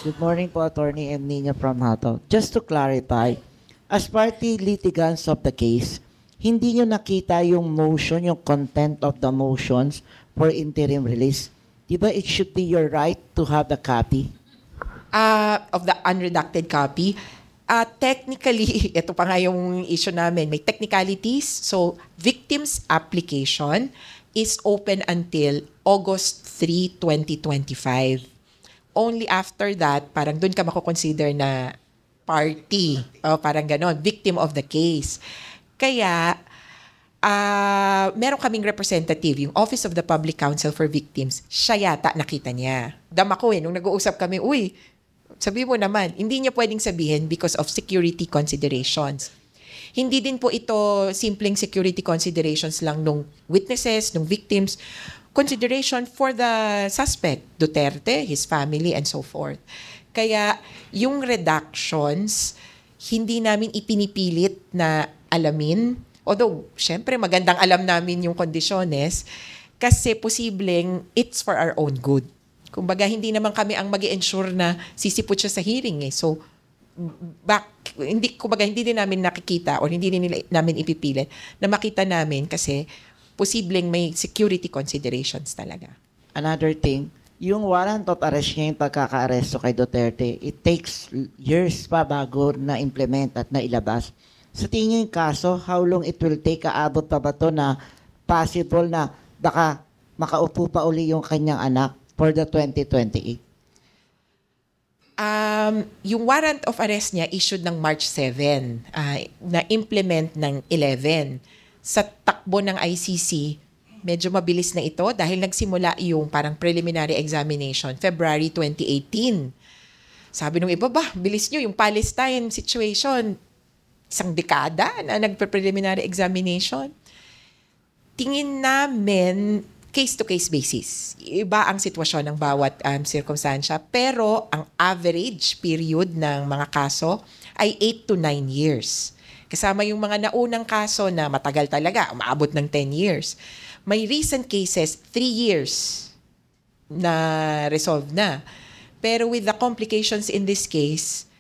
Good morning po, Attorney M. Nina from Hato. Just to clarify, as party litigants of the case, hindi nyo nakita yung motion, yung content of the motions for interim release. Di ba it should be your right to have the copy? Of the unredacted copy. Technically, ito pa nga yung issue namin, may technicalities. So, victim's application is open until August 3, 2025. Only after that, parang dun ka makukonsider na party. O parang ganon, victim of the case. Kaya, meron kaming representative, yung Office of the Public Counsel for Victims, siya yata nakita niya. Dama ko nung nag-uusap kami, sabi mo naman, hindi niya pwedeng sabihin because of security considerations. Hindi din po ito simpleng security considerations lang nung witnesses, nung victims, consideration for the suspect, Duterte, his family, and so forth. Kaya yung redactions, hindi namin ipinipilit na alamin. Although, syempre, magandang alam namin yung kondisyones kasi posibleng it's for our own good. Kumbaga, hindi naman kami ang mag-ensure na sisipot siya sa hearing. So, hindi din namin nakikita or hindi din namin ipipilit na makita namin kasi posibleng may security considerations talaga. Another thing, yung warrant of arrest niya, yung pagkaka-aresto kay Duterte, it takes years pa bago na-implement at nailabas. Sa tingin yung kaso, how long it will take, aabot pa ba to na possible na baka makaupo pa uli yung kanyang anak for the 2028? Yung warrant of arrest niya issued ng March 7, na-implement ng 11. Sa takbo ng ICC, medyo mabilis na ito dahil nagsimula yung parang preliminary examination, February 2018. Sabi nung iba, bilis nyo, yung Palestine situation, isang dekada na nagpe-preliminary examination. Tingin namin, case-to-case basis. Iba ang sitwasyon ng bawat circumstansya, pero ang average period ng mga kaso ay 8 to 9 years. Kasama yung mga naunang kaso na matagal talaga, umaabot ng 10 years. May recent cases, 3 years na resolve na. Pero with the complications in this case,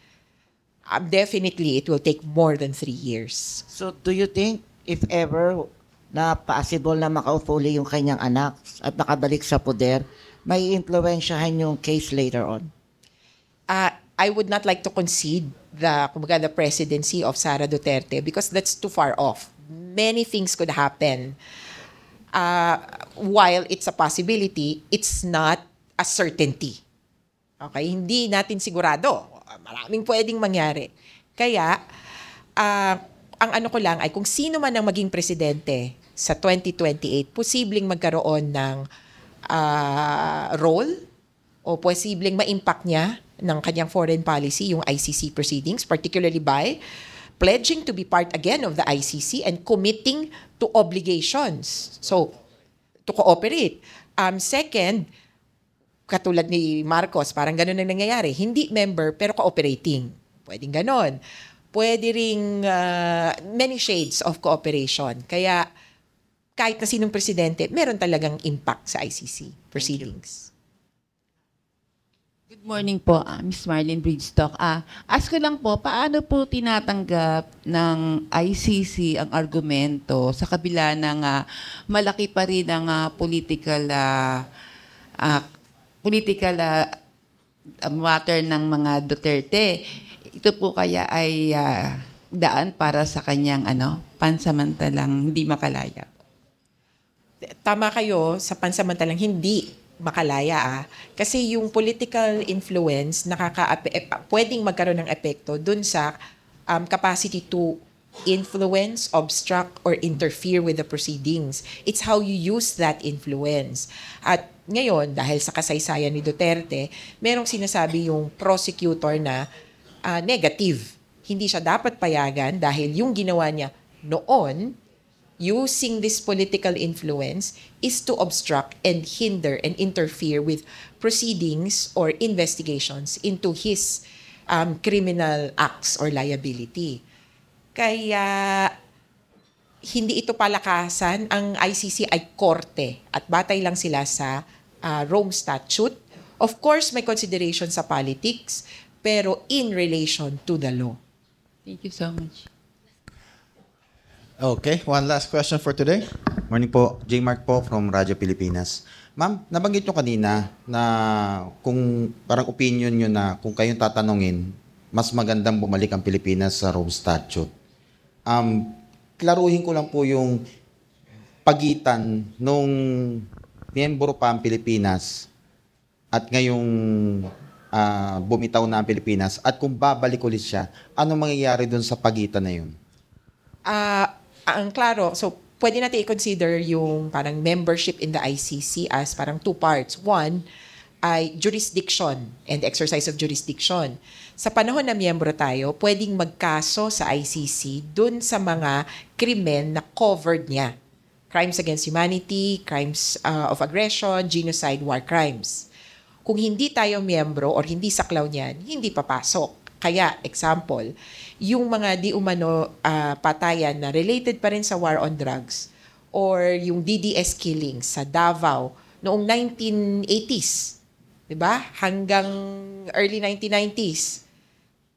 definitely it will take more than 3 years. So, do you think, if ever, na possible na makaupo uli yung kanyang anak at nakabalik sa poder, may influensyahan yung case later on? I would not like to concede the presidency of Sara Duterte because that's too far off. Many things could happen. While it's a possibility, it's not a certainty. Okay? Hindi natin sigurado. Maraming pwedeng mangyari. Kaya, ang ano ko lang ay kung sino man ang maging presidente sa 2028, posibleng magkaroon ng role o posibleng ma-impact niya ng kanyang foreign policy, yung ICC proceedings, particularly by pledging to be part again of the ICC and committing to obligations. So, to cooperate. Second, katulad ni Marcos, parang ganun ang nangyayari. Hindi member, pero cooperating. Pwedeng ganon. Pwede ring many shades of cooperation. Kaya, kahit na sinong presidente, meron talagang impact sa ICC proceedings. Good morning po, Ms. Marlene Bridgestock. Ask ko lang po, paano po tinatanggap ng ICC ang argumento sa kabila ng malaki pa rin ang political matter ng mga Duterte? Ito po kaya ay daan para sa kanyang pansamantalang hindi makalaya? Tama kayo sa pansamantalang hindi makalaya kasi yung political influence pwedeng magkaroon ng epekto dun sa capacity to influence, obstruct, or interfere with the proceedings. It's how you use that influence. At ngayon, dahil sa kasaysayan ni Duterte, merong sinasabi yung prosecutor na negative. Hindi siya dapat payagan dahil yung ginawa niya noon using this political influence is to obstruct and hinder and interfere with proceedings or investigations into his criminal acts or liability. Kaya hindi ito palakasan, ang ICC ay korte at batay lang sila sa Rome Statute Of course, may consideration sa politics, pero in relation to the law. Thank you so much. Okay, one last question for today. Morning po, J. Mark po from Radyo Pilipinas. Ma'am, nabanggit nyo kanina na kung parang opinion nyo na kung kayong tatanungin, mas magandang bumalik ang Pilipinas sa Rome Statute. Klaruhin ko lang po yung pagitan nung miyembro pa ang Pilipinas at ngayong bumitaw na ang Pilipinas at kung babalik ulit siya, anong mangyayari dun sa pagitan na yun? Ang klaro, so pwede natin i-consider yung parang membership in the ICC as parang two parts. One ay jurisdiction and exercise of jurisdiction. Sa panahon na miyembro tayo, pwedeng magkaso sa ICC dun sa mga krimen na covered niya. Crimes against humanity, crimes of aggression, genocide, war crimes. Kung hindi tayo miyembro or hindi saklaw niyan, hindi papasok. Kaya, example, yung mga di umano patayan na related pa rin sa war on drugs or yung DDS killings sa Davao noong 1980s, di ba? Hanggang early 1990s.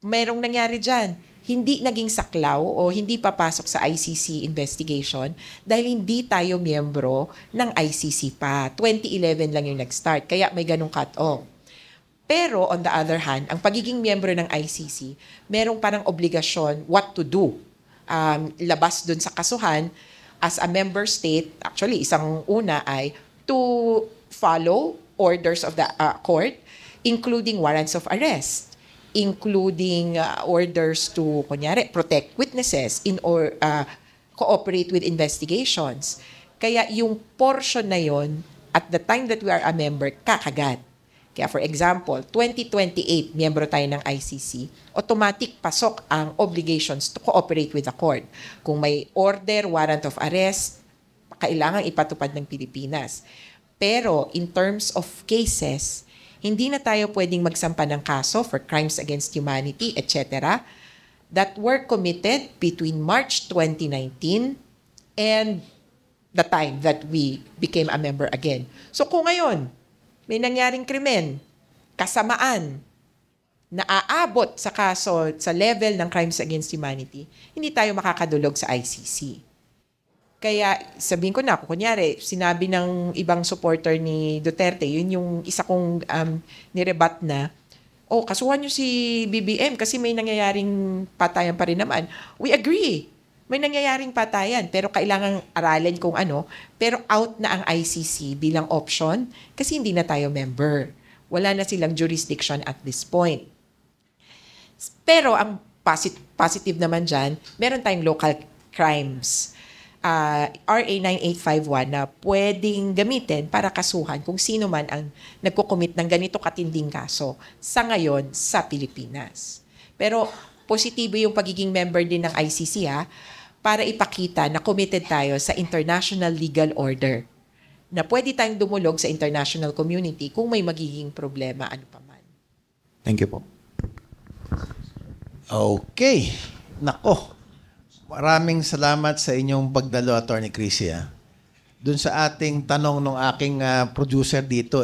Merong nangyari dyan. Hindi naging saklaw o hindi papasok sa ICC investigation dahil hindi tayo miyembro ng ICC pa. 2011 lang yung nag-start, kaya may ganong cut-off. Pero on the other hand, ang pagiging miyembro ng ICC, merong parang obligasyon what to do. Labas dun sa kasuhan, as a member state, actually isang una ay to follow orders of the court, including warrants of arrest, including orders to, kunyari, protect witnesses or cooperate with investigations. Kaya yung portion na yon, at the time that we are a member, kakagat. Kaya for example, 2028, miyembro tayo ng ICC, automatic pasok ang obligations to cooperate with the court. Kung may order, warrant of arrest, kailangan ipatupad ng Pilipinas. Pero in terms of cases, hindi na tayo pwedeng magsampa ng kaso for crimes against humanity, etc. that were committed between March 2019 and the time that we became a member again. So kung ngayon, may nangyaring krimen, kasamaan, na aabot sa kaso sa level ng crimes against humanity, hindi tayo makakadulog sa ICC. Kaya sabihin ko na, kunyari, sinabi ng ibang supporter ni Duterte, yun yung isa kong nirebat na, kasuhan nyo si BBM kasi may nangyayaring patayan pa rin naman. We agree. May nangyayaring patayan, pero kailangang aralin kung ano. Pero out na ang ICC bilang option kasi hindi na tayo member. Wala na silang jurisdiction at this point. Pero ang positive naman dyan, meron tayong local crimes. RA 9851 na pwedeng gamitin para kasuhan kung sino man ang nagkukumit ng ganito katinding kaso sa ngayon sa Pilipinas. Pero positibo yung pagiging member din ng ICC para ipakita na committed tayo sa international legal order. Na pwede tayong dumulog sa international community kung may magiging problema ano pa man. Thank you po. Okay. Nako. Maraming salamat sa inyong pagdalo, Attorney Chrissy. Doon sa ating tanong ng aking producer dito,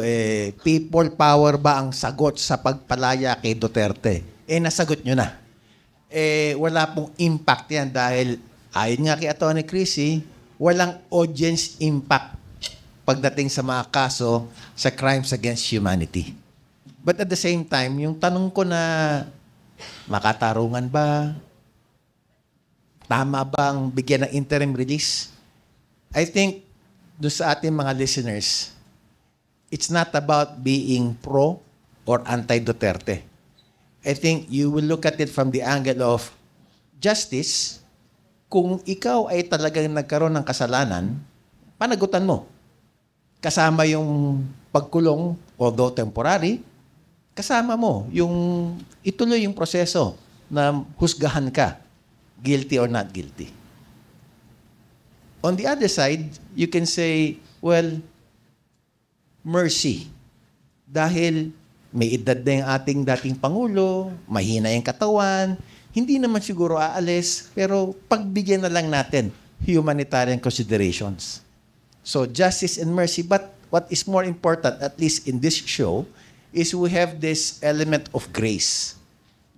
people power ba ang sagot sa pagpalaya kay Duterte? Nasagot nyo na. Wala pong impact yan dahil ayon nga kay Attorney Chrissy, walang audience impact pagdating sa mga kaso sa crimes against humanity. But at the same time, yung tanong ko na makatarungan ba? Tama bang bigyan ng interim release? I think doon sa ating mga listeners, it's not about being pro or anti-Duterte. I think you will look at it from the angle of justice. Kung ikaw ay talagang nagkaroon ng kasalanan, panagutan mo. Kasama yung pagkulong, although temporary, kasama mo yung ituloy yung proseso na husgahan ka. Guilty or not guilty. On the other side, you can say, well, mercy. Dahil may edad na yung ating dating Pangulo, mahina yung katawan, hindi naman siguro aalis, pero pagbigyan na lang natin humanitarian considerations. So, justice and mercy. But what is more important, at least in this show, is we have this element of grace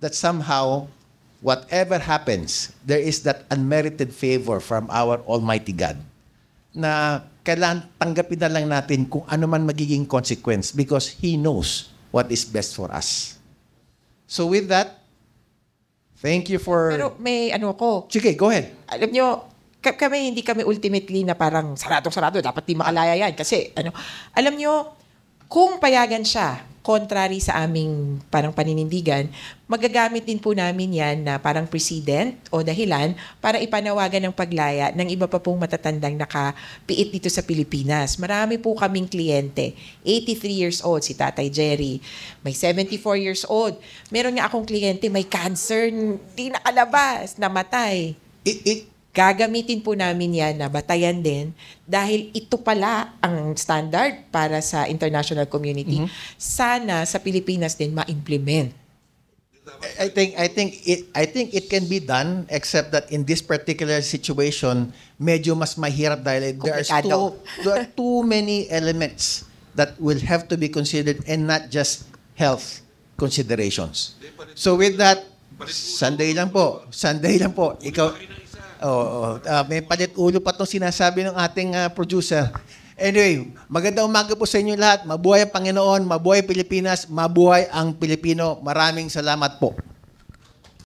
that somehow, whatever happens, there is that unmerited favor from our Almighty God na kailangan tanggapin na lang natin kung ano man magiging consequence because He knows what is best for us. So with that, thank you for... Pero may ano ko, Sige, go ahead. alam nyo, kami, hindi kami ultimately na parang sarado, dapat di makalaya yan. Kasi, alam nyo, kung payagan siya, contrary sa aming parang paninindigan, magagamit din po namin yan na parang precedent o dahilan para ipanawagan ng paglaya ng iba pa pong matatandang nakapiit dito sa Pilipinas. Marami po kaming kliyente. 83 years old, si Tatay Jerry. May 74 years old. Meron nga akong kliyente, may cancer, di nakalabas, namatay. Gagamitin po namin yan na batayan din dahil ito pala ang standard para sa international community. Sana sa Pilipinas din ma-implement. I think it can be done except that in this particular situation medyo mas mahirap dahil there are too many elements that will have to be considered and not just health considerations. So with that, Sunday lang po. Ikaw may palit ulo pa itong sinasabi ng ating producer. Anyway, magandang umaga po sa inyo lahat. Mabuhay ang Panginoon, mabuhay Pilipinas, mabuhay ang Pilipino. Maraming salamat po.